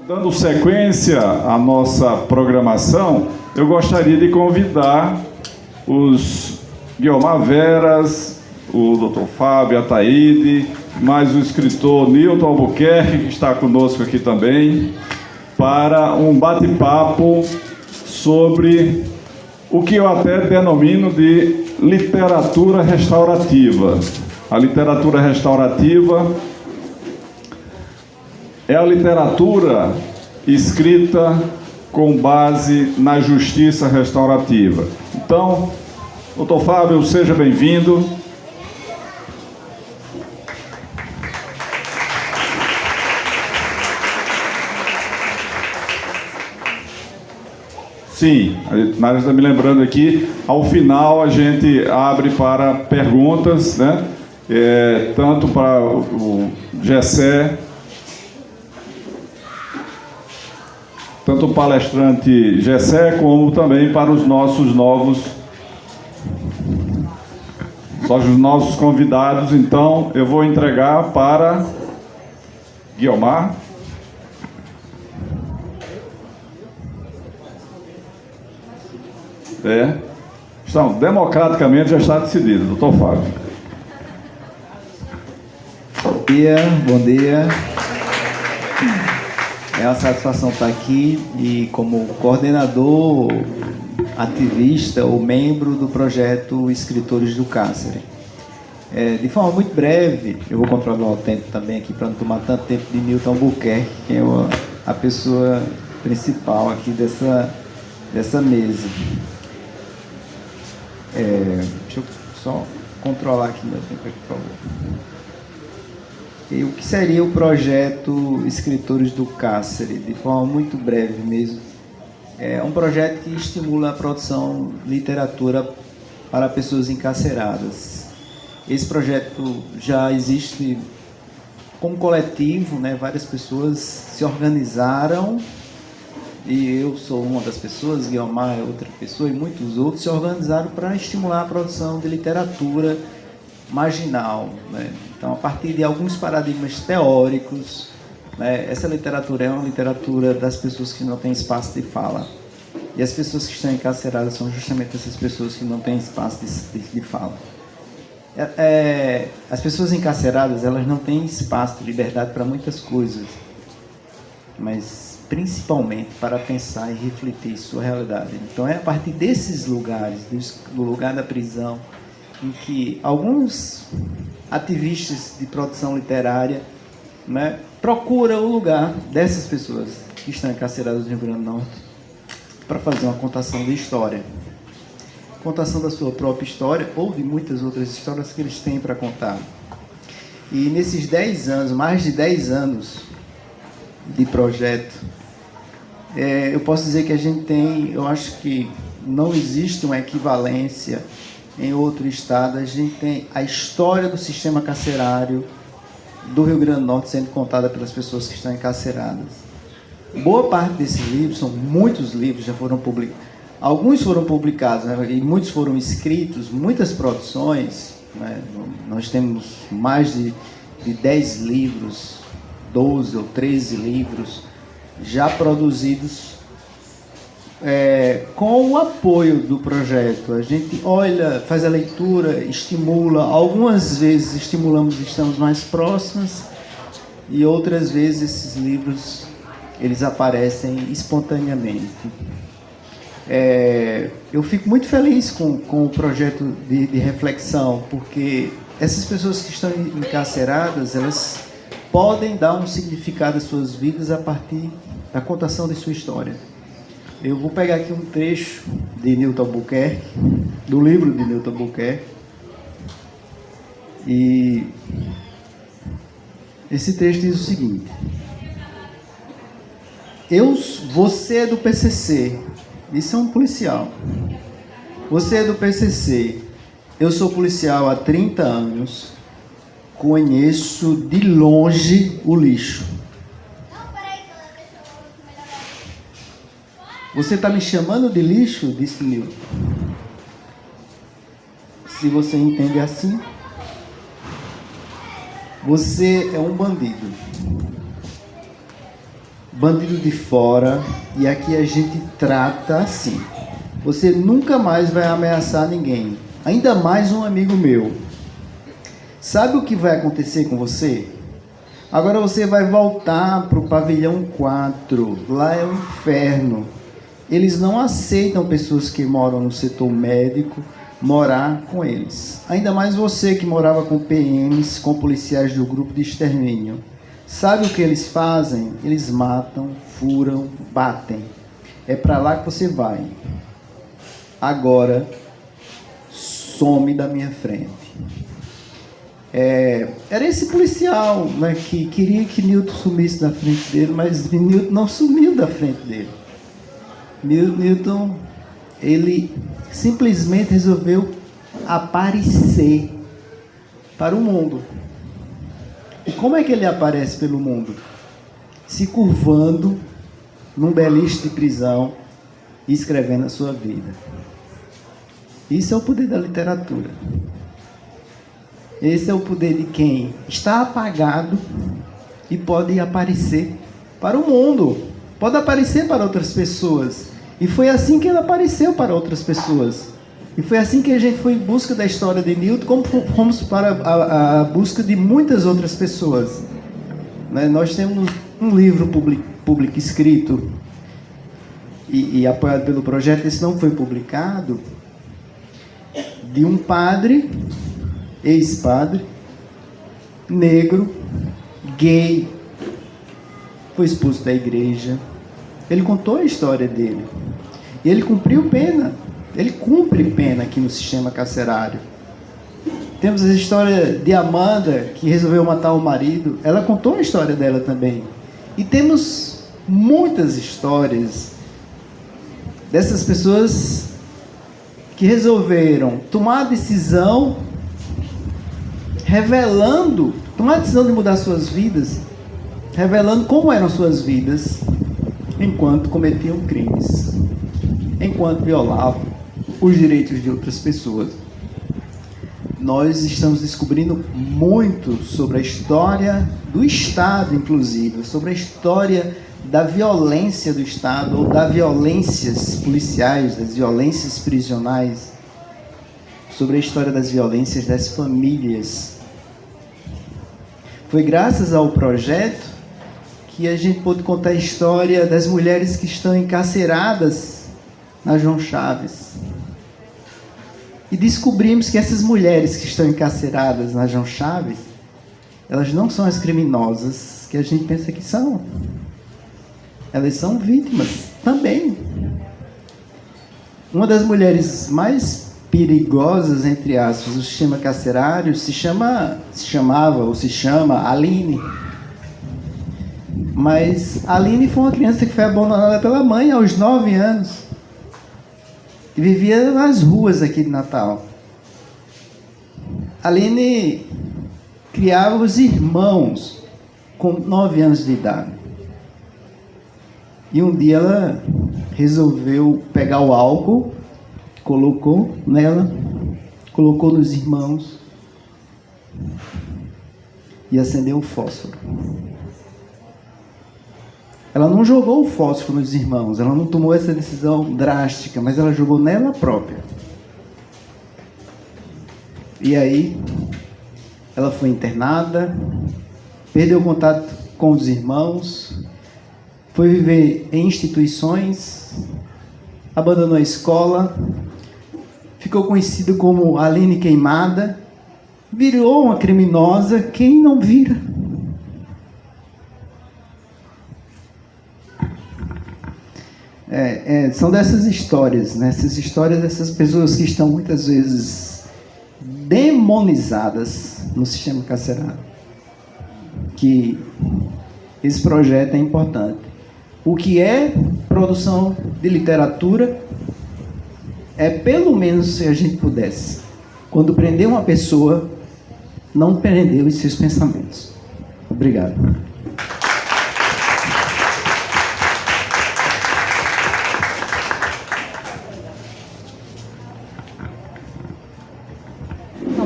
Dando sequência à nossa programação, eu gostaria de convidar os Guiomar Veras, o Dr. Fábio Ataíde, mais o escritor Nilton Albuquerque, que está conosco aqui também, para um bate-papo sobre o que eu até denomino de literatura restaurativa. A literatura restaurativa é a literatura escrita com base na justiça restaurativa. Então, doutor Fábio, seja bem-vindo. Sim, Nádia está me lembrando aqui, ao final a gente abre para perguntas, né? Tanto para o Gessé, tanto o palestrante Gessé, como também para os nossos novos convidados. Então, eu vou entregar para Guiomar. Então, democraticamente já está decidido. Doutor Fábio. Bom dia. É uma satisfação estar aqui e como coordenador, ativista ou membro do projeto Escritores do Cárcere. De forma muito breve, eu vou controlar o tempo também aqui para não tomar tanto tempo de Nilton Albuquerque, que é a pessoa principal aqui dessa mesa. Deixa eu só controlar aqui meu tempo, por favor. E o que seria o projeto Escritores do Cárcere? De forma muito breve mesmo. É um projeto que estimula a produção de literatura para pessoas encarceradas. Esse projeto já existe como coletivo, né? Várias pessoas se organizaram, e eu sou uma das pessoas, Guiomar é outra pessoa, e muitos outros se organizaram para estimular a produção de literatura marginal, né? Então, a partir de alguns paradigmas teóricos, né, essa literatura é uma literatura das pessoas que não têm espaço de fala. E as pessoas que estão encarceradas são justamente essas pessoas que não têm espaço de fala. As pessoas encarceradas, elas não têm espaço de liberdade para muitas coisas, mas principalmente para pensar e refletir sua realidade. Então, é a partir desses lugares, do lugar da prisão, em que alguns ativistas de produção literária, né, procuram o lugar dessas pessoas que estão encarceradas no Rio Grande do Norte para fazer uma contação de história. Contação da sua própria história ou de muitas outras histórias que eles têm para contar. E nesses 10 anos, mais de 10 anos de projeto, eu posso dizer que a gente tem, eu acho que não existe uma equivalência em outro estado. A gente tem a história do sistema carcerário do Rio Grande do Norte sendo contada pelas pessoas que estão encarceradas. Boa parte desses livros, são muitos livros, já foram publicados. Alguns foram publicados, né, e muitos foram escritos, muitas produções, né, nós temos mais de 10 livros, 12 ou 13 livros já produzidos com o apoio do projeto. A gente olha, faz a leitura, estimula, algumas vezes estimulamos e estamos mais próximos, e outras vezes esses livros eles aparecem espontaneamente. Eu fico muito feliz com o projeto de reflexão, porque essas pessoas que estão encarceradas, elas podem dar um significado às suas vidas a partir da contação de sua história. Eu vou pegar aqui um trecho de Nilton Albuquerque, do livro de Nilton Albuquerque, e esse trecho diz o seguinte: você é do PCC, isso é um policial, você é do PCC, eu sou policial há 30 anos, conheço de longe o lixo. Você está me chamando de lixo? Disse Nilton. Se você entende assim, você é um bandido. bandido de fora, e aqui a gente trata assim. Você nunca mais vai ameaçar ninguém, ainda mais um amigo meu. Sabe o que vai acontecer com você? Agora você vai voltar para o pavilhão 4, lá é o inferno. Eles não aceitam pessoas que moram no setor médico morar com eles. Ainda mais você que morava com PMs, com policiais do grupo de extermínio. Sabe o que eles fazem? Eles matam, furam, batem. É para lá que você vai. Agora, some da minha frente. Era esse policial, né, que queria que Newton sumisse da frente dele, mas Newton não sumiu da frente dele. Newton, ele simplesmente resolveu aparecer para o mundo. E como é que ele aparece pelo mundo? Se curvando num beliche de prisão e escrevendo a sua vida. Isso é o poder da literatura. Esse é o poder de quem está apagado e pode aparecer para o mundo, pode aparecer para outras pessoas. E foi assim que ele apareceu para outras pessoas. E foi assim que a gente foi em busca da história de Newton, como fomos para a busca de muitas outras pessoas. Nós temos um livro público escrito e apoiado pelo projeto, esse não foi publicado, de um padre, ex-padre, negro, gay, foi expulso da igreja. Ele contou a história dele. E ele cumpriu pena. Ele cumpre pena aqui no sistema carcerário. Temos a história de Amanda, que resolveu matar o marido. Ela contou a história dela também. E temos muitas histórias dessas pessoas que resolveram tomar a decisão, tomar a decisão de mudar suas vidas, revelando como eram suas vidas, enquanto cometiam crimes, enquanto violavam os direitos de outras pessoas. Nós estamos descobrindo muito sobre a história do Estado, inclusive, sobre a história da violência do Estado, ou das violências policiais, das violências prisionais, sobre a história das violências das famílias. Foi graças ao projeto que a gente pôde contar a história das mulheres que estão encarceradas na João Chaves. E descobrimos que essas mulheres que estão encarceradas na João Chaves, elas não são as criminosas que a gente pensa que são. Elas são vítimas também. Uma das mulheres mais perigosas, entre aspas, do sistema carcerário se chama Aline. Mas a Aline foi uma criança que foi abandonada pela mãe aos 9 anos. E vivia nas ruas aqui de Natal. A Aline criava os irmãos com 9 anos de idade. E um dia ela resolveu pegar o álcool, colocou nela, colocou nos irmãos e acendeu o fósforo. Ela não jogou o fósforo nos irmãos, ela não tomou essa decisão drástica, mas ela jogou nela própria. E aí, ela foi internada, perdeu contato com os irmãos, foi viver em instituições, abandonou a escola, ficou conhecido como Aline Queimada, virou uma criminosa. Quem não vira? São dessas histórias, né? Essas histórias dessas pessoas que estão muitas vezes demonizadas no sistema carcerário, que esse projeto é importante. O que é produção de literatura é, pelo menos, se a gente pudesse, quando prender uma pessoa, não prender os seus pensamentos. Obrigado.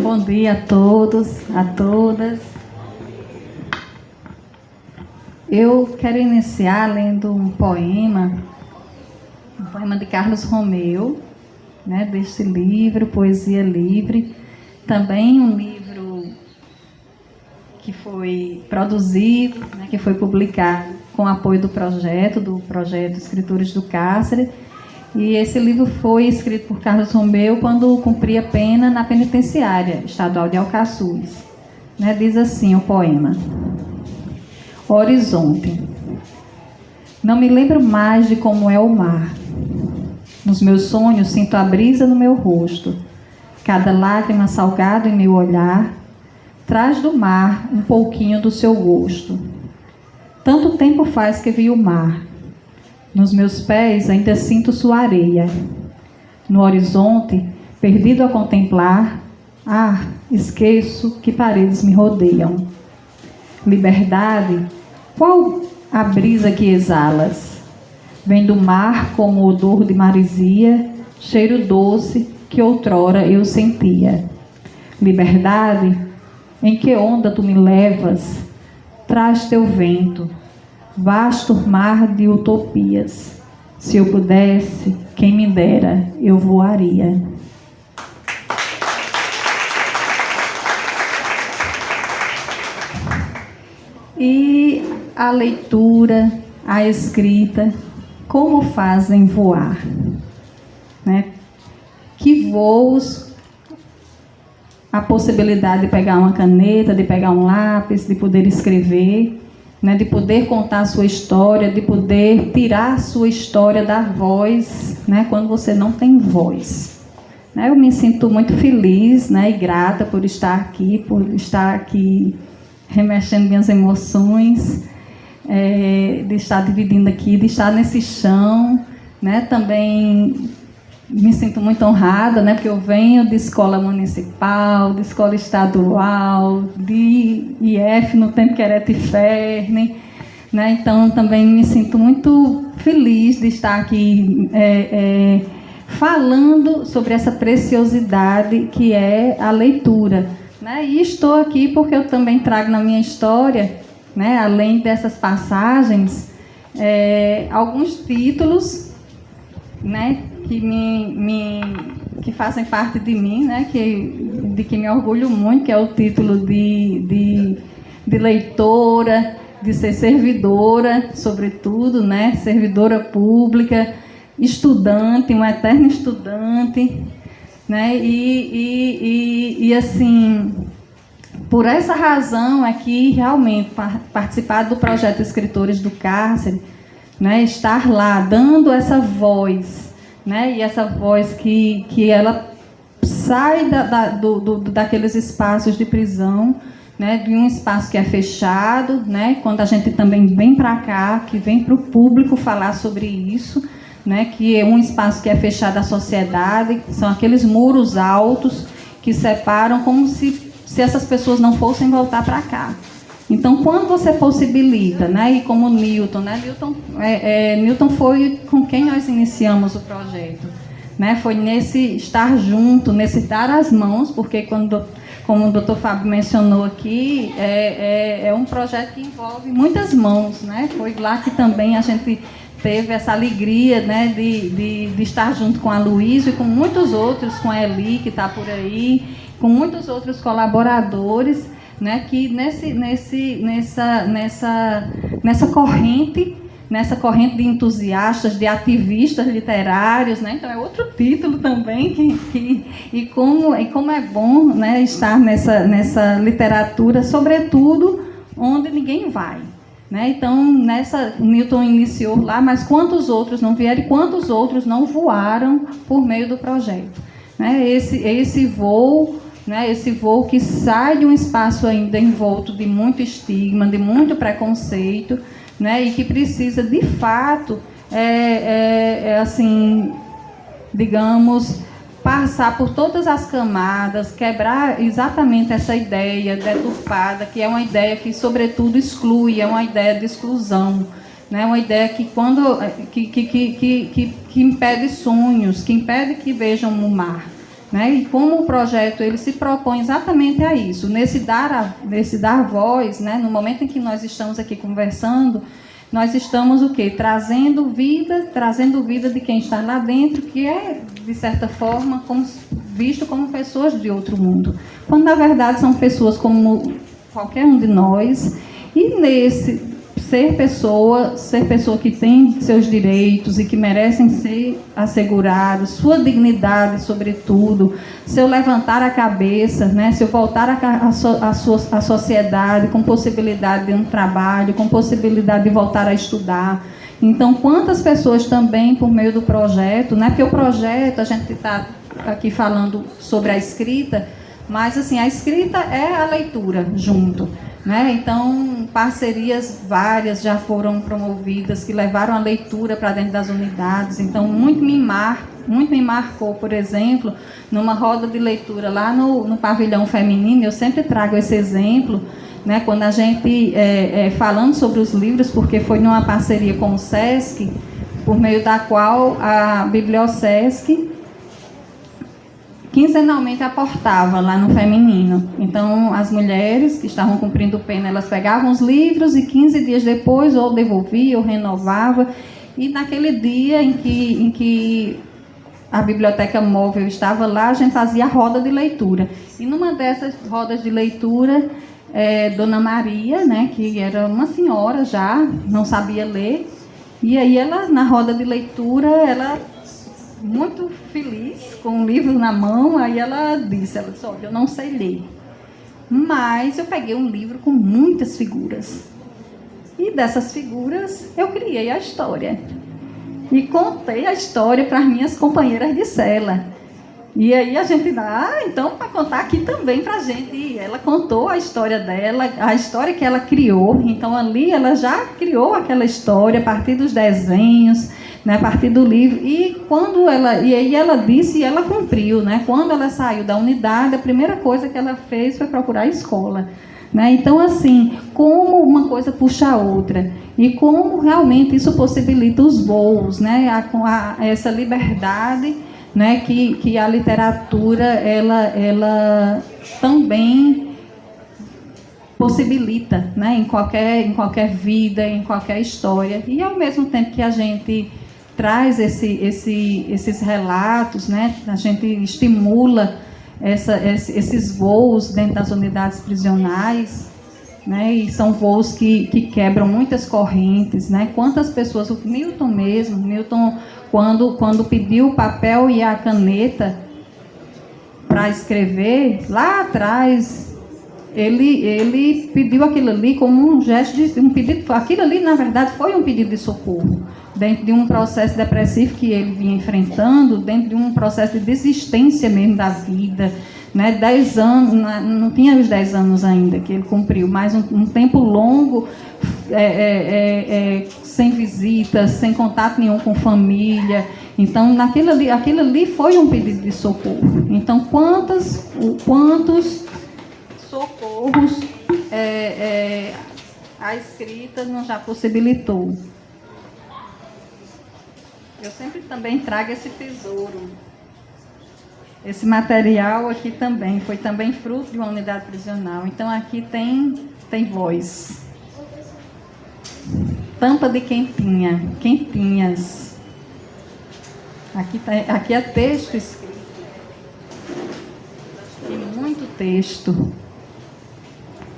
Bom dia a todos, a todas. Eu quero iniciar lendo um poema de Carlos Romeu, né, deste livro, Poesia Livre. Também um livro que foi produzido, né, que foi publicado com apoio do projeto Escritores do Cárcere. E esse livro foi escrito por Carlos Romeu quando cumpria pena na penitenciária estadual de Alcaçuz. Né, diz assim o poema: Horizonte. Não me lembro mais de como é o mar. Nos meus sonhos sinto a brisa no meu rosto. Cada lágrima salgada em meu olhar traz do mar um pouquinho do seu gosto. Tanto tempo faz que vi o mar. Nos meus pés ainda sinto sua areia. No horizonte, perdido a contemplar, esqueço que paredes me rodeiam. Liberdade, qual a brisa que exalas? Vem do mar como odor de maresia, cheiro doce que outrora eu sentia. Liberdade, em que onda tu me levas? Traz teu vento, vasto mar de utopias. Se eu pudesse, quem me dera, eu voaria. E a leitura, a escrita, como fazem voar, né? Que voos, a possibilidade de pegar uma caneta, de pegar um lápis, de poder escrever, né? De poder contar a sua história, de poder tirar a sua história da voz, né? Quando você não tem voz. Né? Eu me sinto muito feliz, né? E grata por estar aqui remexendo minhas emoções, de estar dividindo aqui, de estar nesse chão, né? Também me sinto muito honrada, né? Porque eu venho de escola municipal, de escola estadual, de IF no tempo que era Tiferne, né? Então também me sinto muito feliz de estar aqui falando sobre essa preciosidade que é a leitura. Né? E estou aqui porque eu também trago na minha história, né, além dessas passagens, alguns títulos, né, que fazem parte de mim, né, de que me orgulho muito, que é o título de leitora, de ser servidora, sobretudo, né, servidora pública, estudante, uma eterna estudante. Né? E assim, por essa razão é que realmente participar do projeto Escritores do Cárcere, né? Estar lá dando essa voz, né? E essa voz que ela sai daqueles espaços de prisão, né? De um espaço que é fechado, né? Quando a gente também vem para cá, que vem para o público falar sobre isso, né, que é um espaço que é fechado à sociedade, são aqueles muros altos que separam como se essas pessoas não fossem voltar para cá. Então, quando você possibilita, né, e como Newton, né, Newton foi com quem nós iniciamos o projeto, né, foi nesse estar junto, nesse dar as mãos, porque como o Dr. Fábio mencionou aqui, é um projeto que envolve muitas mãos, né, foi lá que também a gente teve essa alegria, né, de estar junto com a Luísa e com muitos outros, com a Eli, que está por aí, com muitos outros colaboradores, né, que nessa corrente de entusiastas, de ativistas literários, né, então é outro título também, e como é bom, né, estar nessa literatura, sobretudo onde ninguém vai. Né? Então, Newton iniciou lá, mas quantos outros não vieram e quantos outros não voaram por meio do projeto? Né? Esse voo, né? Esse voo que sai de um espaço ainda envolto de muito estigma, de muito preconceito, né? E que precisa, de fato, assim, digamos, passar por todas as camadas, quebrar exatamente essa ideia deturpada, que é uma ideia que, sobretudo, exclui, é uma ideia de exclusão, né? Uma ideia que impede sonhos, que impede que vejam o mar, né? E como o projeto ele se propõe exatamente a isso, nesse dar voz, né? No momento em que nós estamos aqui conversando, nós estamos o quê? Trazendo vida de quem está lá dentro, que é, de certa forma, visto como pessoas de outro mundo. Quando, na verdade, são pessoas como qualquer um de nós. E nesse ser pessoa que tem seus direitos e que merecem ser assegurados, sua dignidade, sobretudo, seu levantar a cabeça, né? Seu voltar à sociedade com possibilidade de um trabalho, com possibilidade de voltar a estudar. Então, quantas pessoas também, por meio do projeto, né? Porque o projeto, a gente está aqui falando sobre a escrita, mas assim, a escrita é a leitura junto, né? Então, parcerias várias já foram promovidas que levaram a leitura para dentro das unidades. Então, muito me marcou, por exemplo, numa roda de leitura lá no pavilhão feminino. Eu sempre trago esse exemplo, né? Quando a gente, falando sobre os livros, porque foi numa parceria com o SESC, por meio da qual a Bibliosesc quinzenalmente aportava lá no feminino. Então, as mulheres que estavam cumprindo pena, elas pegavam os livros e 15 dias depois ou devolvia ou renovava. E naquele dia em que a biblioteca móvel estava lá, a gente fazia a roda de leitura. E numa dessas rodas de leitura, Dona Maria, né, que era uma senhora já, não sabia ler, e aí ela, na roda de leitura, ela muito feliz, com o livro na mão, aí ela disse, olha, eu não sei ler, mas eu peguei um livro com muitas figuras, e dessas figuras eu criei a história, e contei a história para as minhas companheiras de cela, e aí a gente dá, então, para contar aqui também para a gente, e ela contou a história dela, a história que ela criou, então ali ela já criou aquela história a partir dos desenhos, né, a partir do livro, e aí ela disse e ela cumpriu, né? Quando ela saiu da unidade, a primeira coisa que ela fez foi procurar a escola, né? Então, assim, como uma coisa puxa a outra, e como realmente isso possibilita os voos, né? Essa liberdade, né? Que a literatura ela também possibilita, né? Em qualquer vida, em qualquer história, e ao mesmo tempo que a gente traz esses relatos, né? A gente estimula esses voos dentro das unidades prisionais, né? E são voos que quebram muitas correntes, né? Quantas pessoas, o Milton, quando pediu o papel e a caneta para escrever, lá atrás, ele pediu aquilo ali como um gesto de um pedido. Aquilo ali, na verdade, foi um pedido de socorro, dentro de um processo depressivo que ele vinha enfrentando, dentro de um processo de desistência mesmo da vida, né? 10 anos, não tinha os 10 anos ainda que ele cumpriu, mas um tempo longo, sem visitas, sem contato nenhum com família. Então, aquilo ali foi um pedido de socorro. Então, quantos socorros a escrita não já possibilitou? Eu sempre também trago esse tesouro. Esse material aqui também foi também fruto de uma unidade prisional. Então aqui tem voz. Tampa de quentinhas. Aqui é texto escrito. E muito texto.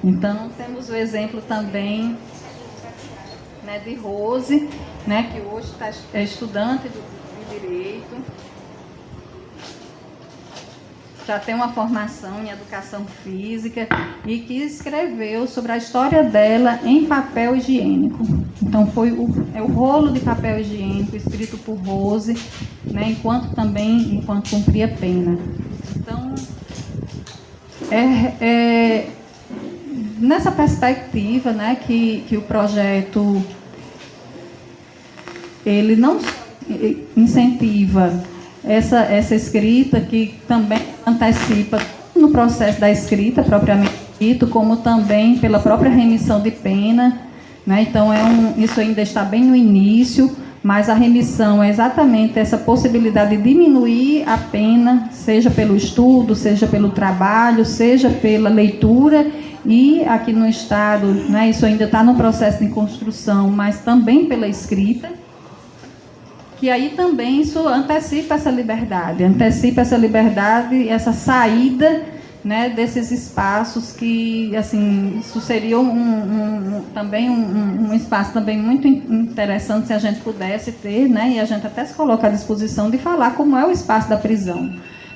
Então temos o exemplo também, né, de Rose, né, que hoje é estudante de Direito, já tem uma formação em Educação Física e que escreveu sobre a história dela em papel higiênico. Então foi o rolo de papel higiênico escrito por Rose, né, enquanto cumpria pena. Então, nessa perspectiva, né, que o projeto ele não incentiva essa escrita, que também antecipa no processo da escrita propriamente dito, como também pela própria remissão de pena, né? Então isso ainda está bem no início, mas a remissão é exatamente essa possibilidade de diminuir a pena, seja pelo estudo, seja pelo trabalho, seja pela leitura, e aqui no Estado, né, isso ainda está no processo de construção, mas também pela escrita, que aí também isso antecipa essa liberdade, essa saída, né, desses espaços que, assim, isso seria também um espaço também muito interessante se a gente pudesse ter, né, e a gente até se coloca à disposição de falar como é o espaço da prisão,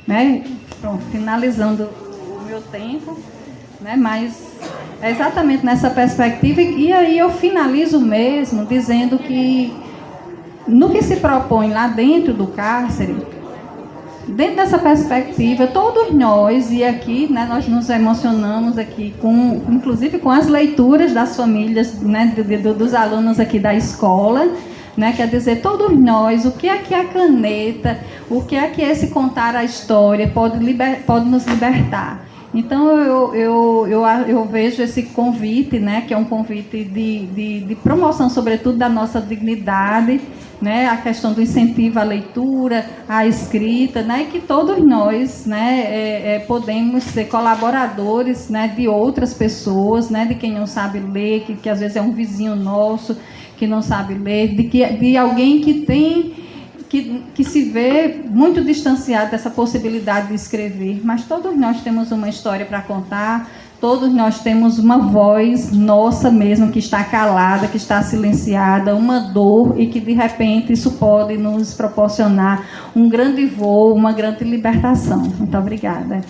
né. Pronto, finalizando o meu tempo, né, mas é exatamente nessa perspectiva, e aí eu finalizo mesmo dizendo que no que se propõe lá dentro do cárcere, dentro dessa perspectiva, todos nós, e aqui, né, nós nos emocionamos aqui, inclusive com as leituras das famílias, né, dos alunos aqui da escola, né, quer dizer, todos nós, o que é que a caneta, o que é que esse contar a história pode nos libertar. Então, eu vejo esse convite, né, que é um convite de promoção, sobretudo, da nossa dignidade, né, a questão do incentivo à leitura, à escrita, né, e que todos nós, né, podemos ser colaboradores, né, de outras pessoas, né, de quem não sabe ler, que às vezes é um vizinho nosso que não sabe ler, de alguém que se vê muito distanciado dessa possibilidade de escrever, mas todos nós temos uma história para contar, todos nós temos uma voz nossa mesmo que está calada, que está silenciada, uma dor, e que de repente isso pode nos proporcionar um grande voo, uma grande libertação. Muito obrigada.